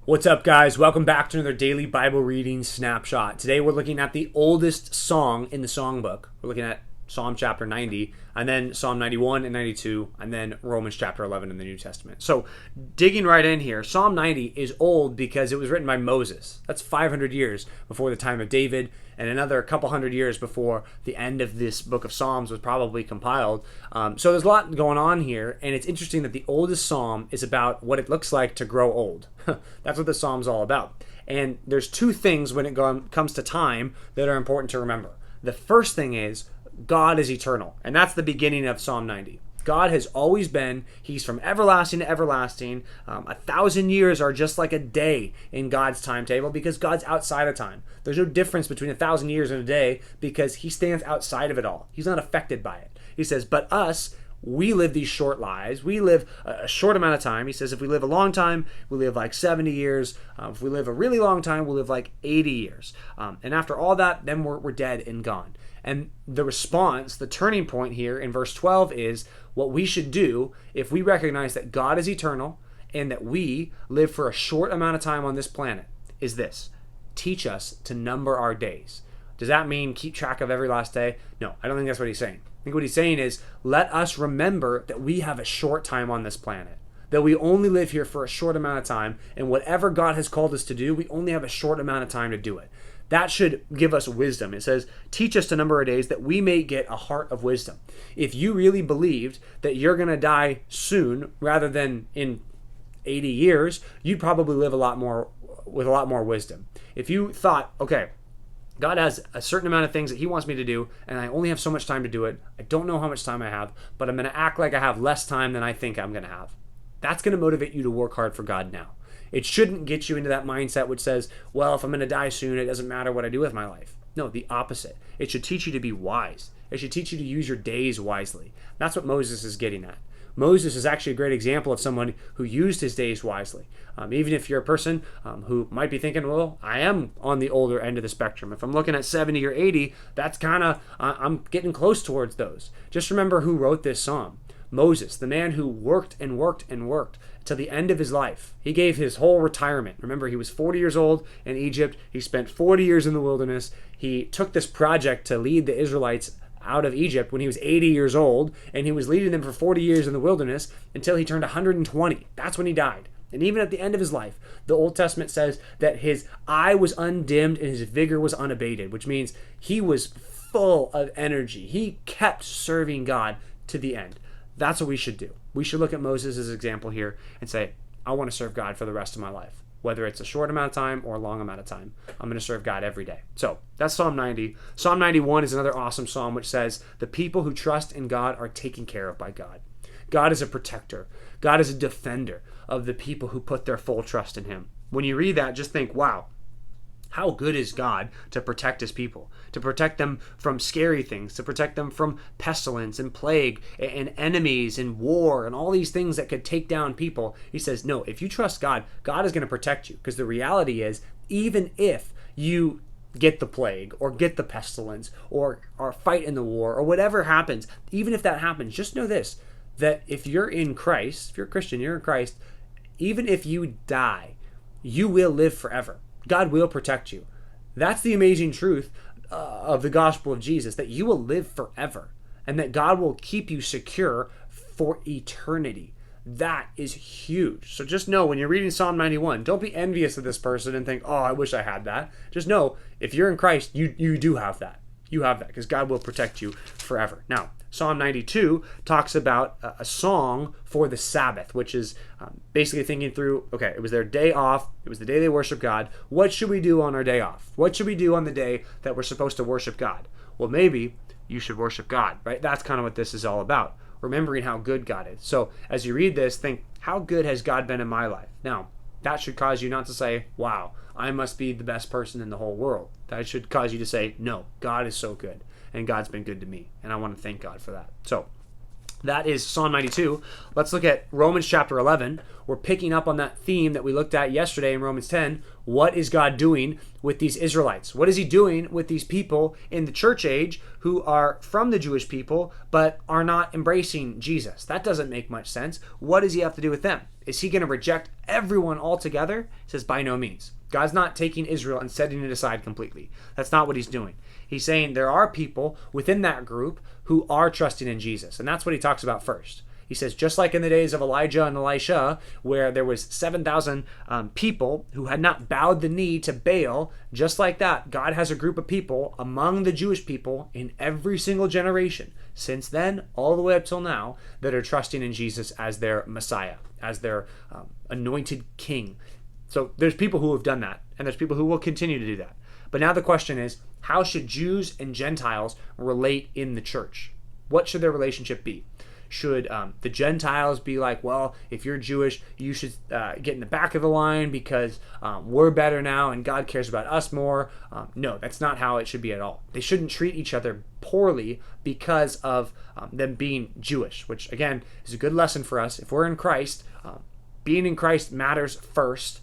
What's up, guys? Welcome back to another daily Bible reading snapshot. Today we're looking at the oldest song in the songbook. We're looking at Psalm chapter 90, and then Psalm 91 and 92, and then Romans chapter 11 in the New Testament. So, digging right in here, Psalm 90 is old because it was written by Moses. That's 500 years before the time of David, and another couple hundred years before the end of this book of Psalms was probably compiled. So there's a lot going on here, and it's interesting that the oldest psalm is about what it looks like to grow old. That's what the psalm's all about. And there's two things when it comes to time that are important to remember. The first thing is God is eternal, and that's the beginning of Psalm 90. God has always been. He's from everlasting to everlasting. 1,000 years are just like a day in God's timetable because God's outside of time. There's no difference between 1,000 years and a day because he stands outside of it all. He's not affected by it. He says, but us, we live these short lives. We live a short amount of time. He says if we live a long time, we live like 70 years. If we live a really long time, we'll live like 80 years. And after all that, then we're dead and gone. And the response, the turning point here in verse 12 is what we should do if we recognize that God is eternal and that we live for a short amount of time on this planet is this: teach us to number our days. Does that mean keep track of every last day? No, I don't think that's what he's saying. I think what he's saying is let us remember that we have a short time on this planet, that we only live here for a short amount of time, and whatever God has called us to do, we only have a short amount of time to do it. That should give us wisdom. It says, teach us to number our days that we may get a heart of wisdom. If you really believed that you're going to die soon rather than in 80 years, you'd probably live a lot more with a lot more wisdom. If you thought, okay, God has a certain amount of things that he wants me to do, and I only have so much time to do it. I don't know how much time I have, but I'm going to act like I have less time than I think I'm going to have. That's going to motivate you to work hard for God now. It shouldn't get you into that mindset which says, well, if I'm going to die soon, it doesn't matter what I do with my life. No, the opposite. It should teach you to be wise. It should teach you to use your days wisely. That's what Moses is getting at. Moses is actually a great example of someone who used his days wisely. Even if you're a person who might be thinking, well, I am on the older end of the spectrum. If I'm looking at 70 or 80, that's kind of, I'm getting close towards those. Just remember who wrote this psalm. Moses, the man who worked and worked and worked to the end of his life. He gave his whole retirement. Remember, he was 40 years old in Egypt. He spent 40 years in the wilderness. He took this project to lead the Israelites out of Egypt when he was 80 years old, and he was leading them for 40 years in the wilderness until he turned 120. That's when he died. And even at the end of his life, the Old Testament says that his eye was undimmed and his vigor was unabated, which means he was full of energy. He kept serving God to the end. That's what we should do. We should look at Moses' example here and say, I want to serve God for the rest of my life. Whether it's a short amount of time or a long amount of time, I'm going to serve God every day. So that's Psalm 90. Psalm 91 is another awesome psalm which says, the people who trust in God are taken care of by God. God is a protector. God is a defender of the people who put their full trust in him. When you read that, just think, wow, how good is God to protect his people, to protect them from scary things, to protect them from pestilence and plague and enemies and war and all these things that could take down people. He says, no, if you trust God, God is going to protect you, because the reality is, even if you get the plague or get the pestilence or fight in the war or whatever happens, even if that happens, just know this, that if you're in Christ, if you're a Christian, you're in Christ, even if you die, you will live forever. God will protect you. That's the amazing truth of the gospel of Jesus, that you will live forever and that God will keep you secure for eternity. That is huge. So just know when you're reading Psalm 91, don't be envious of this person and think, oh, I wish I had that. Just know if you're in Christ, you do have that. You have that because God will protect you forever. Now, Psalm 92 talks about a song for the Sabbath, which is basically thinking through, okay, it was their day off. It was the day they worship God. What should we do on our day off? What should we do on the day that we're supposed to worship God? Well, maybe you should worship God, right? That's kind of what this is all about, remembering how good God is. So as you read this, think, how good has God been in my life? Now, that should cause you not to say, wow, I must be the best person in the whole world. That should cause you to say, no, God is so good, and God's been good to me, and I want to thank God for that. So That is Psalm 92. Let's look at Romans chapter 11. We're picking up on that theme that we looked at yesterday in Romans 10. What is God doing with these Israelites? What is he doing with these people in the church age who are from the Jewish people but are not embracing Jesus? That doesn't make much sense. What does he have to do with them? Is he going to reject everyone altogether? He says, by no means. God's not taking Israel and setting it aside completely. That's not what he's doing. He's saying there are people within that group who are trusting in Jesus. And that's what he talks about first. He says, just like in the days of Elijah and Elisha, where there was 7,000 people who had not bowed the knee to Baal, just like that, God has a group of people among the Jewish people in every single generation, since then all the way up till now, that are trusting in Jesus as their Messiah, as their anointed king. So there's people who have done that, and there's people who will continue to do that. But now the question is, how should Jews and Gentiles relate in the church? What should their relationship be? Should the Gentiles be like, well, if you're Jewish, you should get in the back of the line because we're better now and God cares about us more? No, that's not how it should be at all. They shouldn't treat each other poorly because of them being Jewish, which, again, is a good lesson for us. If we're in Christ, being in Christ matters first.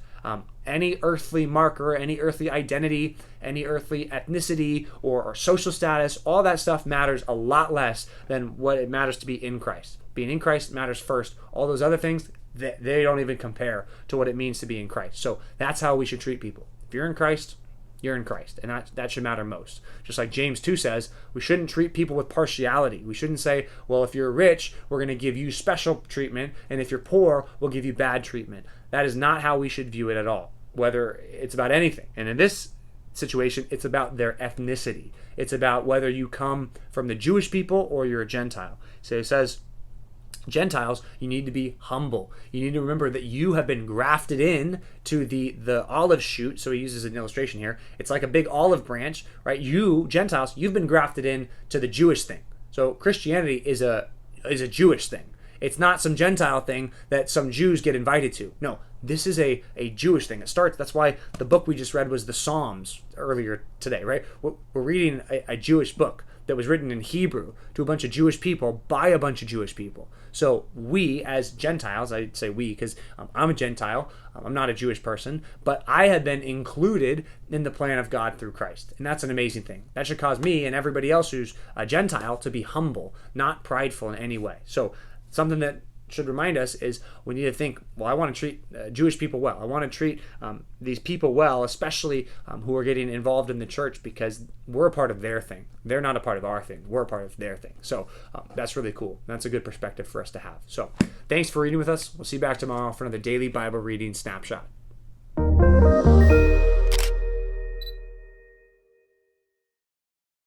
Any earthly marker, any earthly identity, any earthly ethnicity or social status, all that stuff matters a lot less than what it matters to be in Christ. Being in Christ matters first. All those other things, they don't even compare to what it means to be in Christ. So that's how we should treat people. If you're in Christ, you're in Christ, and that should matter most. Just like James 2 says, we shouldn't treat people with partiality. We shouldn't say, well, if you're rich, we're going to give you special treatment, and if you're poor, we'll give you bad treatment. That is not how we should view it at all, whether it's about anything. And in this situation, it's about their ethnicity. It's about whether you come from the Jewish people or you're a Gentile. So it says, Gentiles, you need to be humble. You need to remember that you have been grafted in to the olive shoot. So he uses an illustration here. It's like a big olive branch, right? You, Gentiles, you've been grafted in to the Jewish thing. So Christianity is a Jewish thing. It's not some Gentile thing that some Jews get invited to. No, this is a Jewish thing. It starts, that's why the book we just read was the Psalms earlier today, right? We're reading a Jewish book that was written in Hebrew to a bunch of Jewish people by a bunch of Jewish people. So we as Gentiles, I say we because I'm a Gentile, I'm not a Jewish person, but I have been included in the plan of God through Christ. And that's an amazing thing. That should cause me and everybody else who's a Gentile to be humble, not prideful in any way. So something that should remind us is we need to think, well, I want to treat Jewish people well. I want to treat these people well, especially who are getting involved in the church, because we're a part of their thing. They're not a part of our thing. We're a part of their thing. So that's really cool. That's a good perspective for us to have. So thanks for reading with us. We'll see you back tomorrow for another daily Bible reading snapshot.